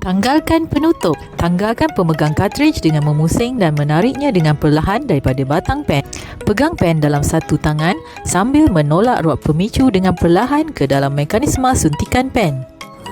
Tanggalkan penutup. Tanggalkan pemegang kartridge dengan memusing dan menariknya dengan perlahan daripada batang pen. Pegang pen dalam satu tangan sambil menolak rod pemicu dengan perlahan ke dalam mekanisme suntikan pen.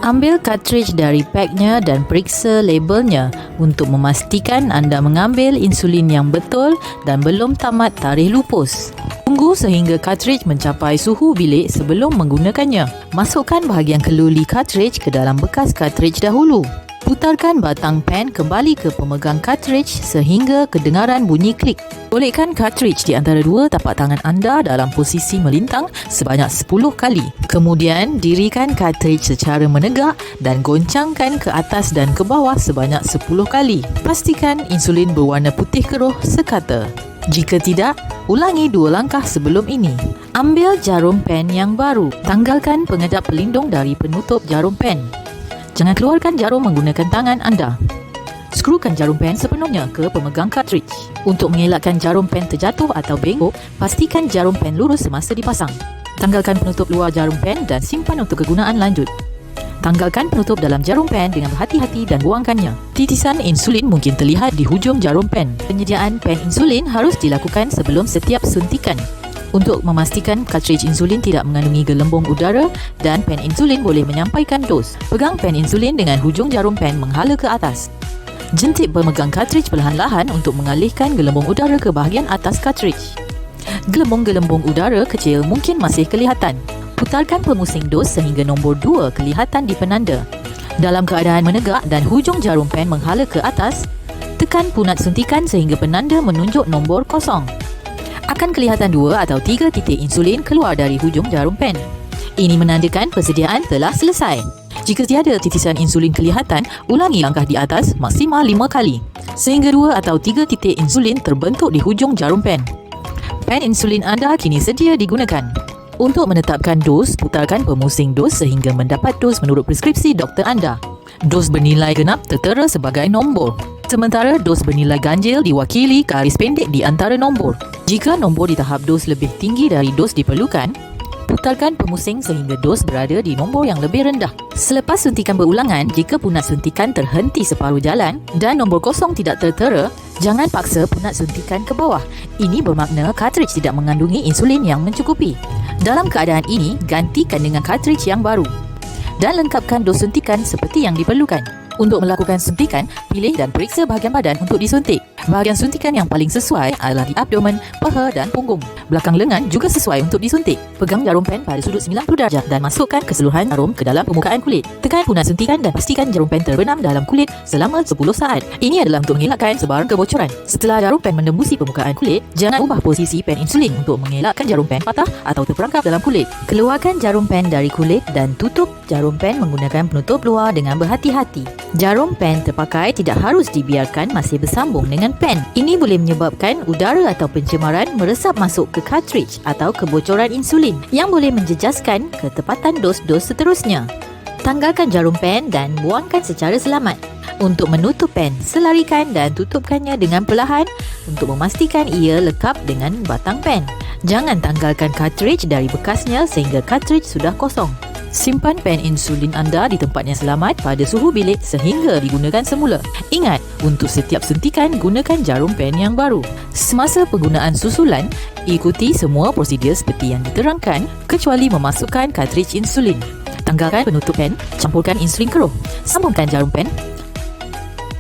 Ambil kartridge dari paknya dan periksa labelnya untuk memastikan anda mengambil insulin yang betul dan belum tamat tarikh lupus. Tunggu sehingga kartridge mencapai suhu bilik sebelum menggunakannya. Masukkan bahagian keluli kartridge ke dalam bekas kartridge dahulu. Putarkan batang pen kembali ke pemegang kartridge sehingga kedengaran bunyi klik. Golekkan kartridge di antara dua tapak tangan anda dalam posisi melintang sebanyak 10 kali. Kemudian, dirikan kartridge secara menegak dan goncangkan ke atas dan ke bawah sebanyak 10 kali. Pastikan insulin berwarna putih keruh sekata. Jika tidak, ulangi 2 langkah sebelum ini. Ambil jarum pen yang baru. Tanggalkan pengedap pelindung dari penutup jarum pen. Jangan keluarkan jarum menggunakan tangan anda. Skrukan jarum pen sepenuhnya ke pemegang kartridge. Untuk mengelakkan jarum pen terjatuh atau bengkok, pastikan jarum pen lurus semasa dipasang. Tanggalkan penutup luar jarum pen dan simpan untuk kegunaan lanjut. Tanggalkan penutup dalam jarum pen dengan berhati-hati dan buangkannya. Titisan insulin mungkin terlihat di hujung jarum pen. Penyediaan pen insulin harus dilakukan sebelum setiap suntikan. Untuk memastikan kartridge insulin tidak mengandungi gelembung udara dan pen insulin boleh menyampaikan dos. Pegang pen insulin dengan hujung jarum pen menghala ke atas. Jentik pemegang kartridge perlahan-lahan untuk mengalihkan gelembung udara ke bahagian atas kartridge. Gelembung-gelembung udara kecil mungkin masih kelihatan. Putarkan pemusing dos sehingga nombor 2 kelihatan di penanda. Dalam keadaan menegak dan hujung jarum pen menghala ke atas, tekan punat suntikan sehingga penanda menunjuk nombor 0. Akan kelihatan 2 atau 3 titik insulin keluar dari hujung jarum pen. Ini menandakan persediaan telah selesai. Jika tiada titisan insulin kelihatan, ulangi langkah di atas maksimal 5 kali sehingga 2 atau 3 titik insulin terbentuk di hujung jarum pen. Pen insulin anda kini sedia digunakan. Untuk menetapkan dos, putarkan pemusing dos sehingga mendapat dos menurut preskripsi doktor anda. Dos bernilai genap tertera sebagai nombor. Sementara dos bernilai ganjil diwakili garis pendek di antara nombor. Jika nombor di tahap dos lebih tinggi dari dos diperlukan, putarkan pemusing sehingga dos berada di nombor yang lebih rendah. Selepas suntikan berulangan, jika punat suntikan terhenti separuh jalan dan nombor 0 tidak tertera, jangan paksa punat suntikan ke bawah. Ini bermakna kartridge tidak mengandungi insulin yang mencukupi. Dalam keadaan ini, gantikan dengan kartridge yang baru dan lengkapkan dos suntikan seperti yang diperlukan. Untuk melakukan suntikan, pilih dan periksa bahagian badan untuk disuntik. Bahagian suntikan yang paling sesuai adalah di abdomen, paha dan punggung. Belakang lengan juga sesuai untuk disuntik. Pegang jarum pen pada sudut 90 darjah dan masukkan keseluruhan jarum ke dalam permukaan kulit. Tekan punat suntikan dan pastikan jarum pen terbenam dalam kulit selama 10 saat. Ini adalah untuk mengelakkan sebarang kebocoran. Setelah jarum pen menembusi permukaan kulit, jangan ubah posisi pen insulin untuk mengelakkan jarum pen patah atau terperangkap dalam kulit. Keluarkan jarum pen dari kulit dan tutup jarum pen menggunakan penutup luar dengan berhati-hati. Jarum pen terpakai tidak harus dibiarkan masih bersambung dengan pen. Ini boleh menyebabkan udara atau pencemaran meresap masuk ke kartridge atau kebocoran insulin yang boleh menjejaskan ketepatan dos-dos seterusnya. Tanggalkan jarum pen dan buangkan secara selamat. Untuk menutup pen, selarikan dan tutupkannya dengan perlahan untuk memastikan ia lekap dengan batang pen. Jangan tanggalkan kartridge dari bekasnya sehingga kartridge sudah kosong. Simpan pen insulin anda di tempat yang selamat pada suhu bilik sehingga digunakan semula. Ingat, untuk setiap suntikan, gunakan jarum pen yang baru. Semasa penggunaan susulan, ikuti semua prosedur seperti yang diterangkan kecuali memasukkan kartridge insulin. Tanggalkan penutup pen, campurkan insulin keruh, sambungkan jarum pen.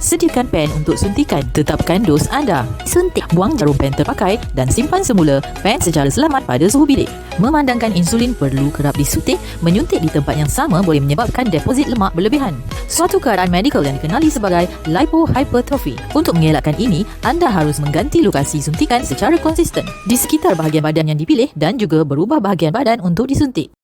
Sediakan pen untuk suntikan. Tetapkan dos anda. Suntik. Buang jarum pen terpakai dan simpan semula pen secara selamat pada suhu bilik. Memandangkan insulin perlu kerap disuntik, menyuntik di tempat yang sama boleh menyebabkan deposit lemak berlebihan. Suatu keadaan medikal yang dikenali sebagai lipohypertrophy. Untuk mengelakkan ini, anda harus mengganti lokasi suntikan secara konsisten di sekitar bahagian badan yang dipilih dan juga berubah bahagian badan untuk disuntik.